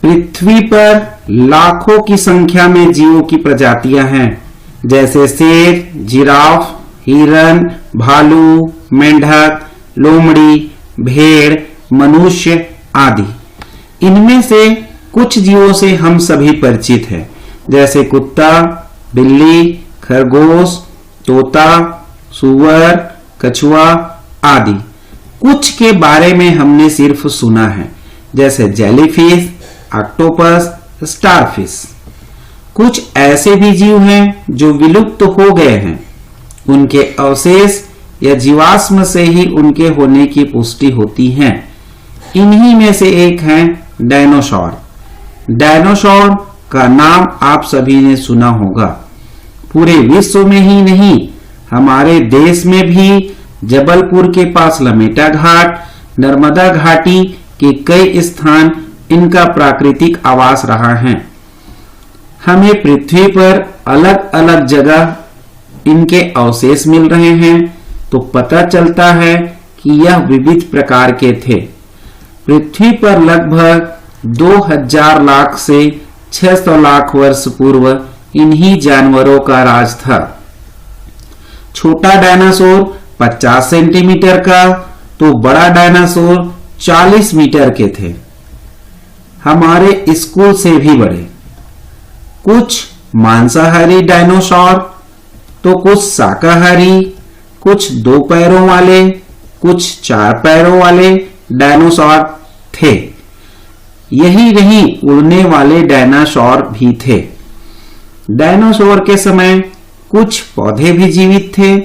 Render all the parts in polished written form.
पृथ्वी पर लाखों की संख्या में जीवों की प्रजातियां हैं, जैसे शेर, जिराफ, हिरन, भालू, मेंढक, लोमड़ी, भेड़, मनुष्य आदि। इनमें से कुछ जीवों से हम सभी परिचित हैं, जैसे कुत्ता, बिल्ली, खरगोश, तोता, सूअर, कछुआ आदि। कुछ के बारे में हमने सिर्फ सुना है, जैसे जेलीफिश, ऑक्टोपस, स्टारफिश। कुछ ऐसे भी जीव हैं जो विलुप्त हो गए हैं। उनके अवशेष या जीवाश्म से ही उनके होने की पुष्टि होती है। इन्हीं में से एक है डायनासोर। डायनासोर का नाम आप सभी ने सुना होगा। पूरे विश्व में ही नहीं, हमारे देश में भी जबलपुर के पास लमेटा घाट, नर्मदा घाटी के कई स्थान इनका प्राकृतिक आवास रहा है। हमें पृथ्वी पर अलग अलग जगह इनके अवशेष मिल रहे हैं, तो पता चलता है कि यह विविध प्रकार के थे। पृथ्वी पर लगभग 2000 लाख से 600 लाख वर्ष पूर्व इन्हीं जानवरों का राज था। छोटा डायनासोर 50 सेंटीमीटर का, तो बड़ा डायनासोर 40 मीटर के थे, हमारे स्कूल से भी बड़े। कुछ मांसाहारी डायनासोर, तो कुछ शाकाहारी, कुछ 2 पैरों वाले, कुछ 4 पैरों वाले डायनासोर थे। यही नहीं, उड़ने वाले डायनासोर भी थे। डायनासोर के समय कुछ पौधे भी जीवित थे,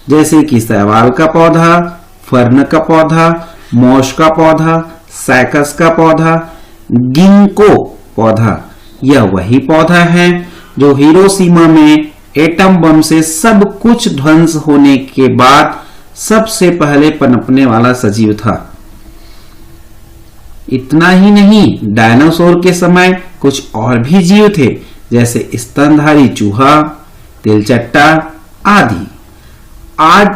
जैसे कि शैवाल का पौधा, फर्न का पौधा, मोश का पौधा, सैकस का पौधा, गिंको पौधा। यह वही पौधा है जो हिरोशिमा में एटम बम से सब कुछ ध्वंस होने के बाद सबसे पहले पनपने वाला सजीव था। इतना ही नहीं, डायनासोर के समय कुछ और भी जीव थे, जैसे स्तनधारी चूहा, तिलचट्टा आदि। आज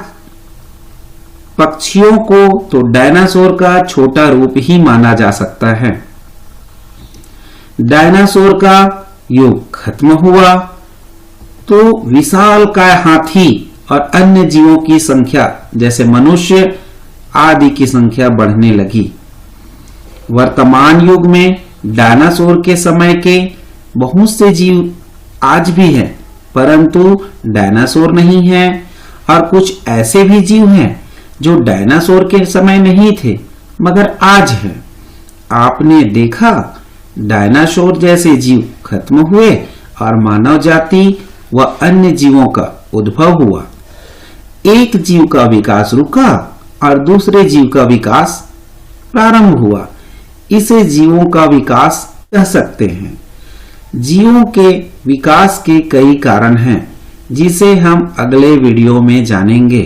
पक्षियों को तो डायनासोर का छोटा रूप ही माना जा सकता है। डायनासोर का युग खत्म हुआ तो विशालकाय हाथी और अन्य जीवों की संख्या, जैसे मनुष्य आदि की संख्या बढ़ने लगी। वर्तमान युग में डायनासोर के समय के बहुत से जीव आज भी हैं, परंतु डायनासोर नहीं है। और कुछ ऐसे भी जीव हैं जो डायनासोर के समय नहीं थे, मगर आज हैं। आपने देखा, डायनासोर जैसे जीव खत्म हुए और मानव जाति व अन्य जीवों का उद्भव हुआ। एक जीव का विकास रुका और दूसरे जीव का विकास प्रारंभ हुआ। इसे जीवों का विकास कह सकते हैं। जीवों के विकास के कई कारण हैं, जिसे हम अगले वीडियो में जानेंगे।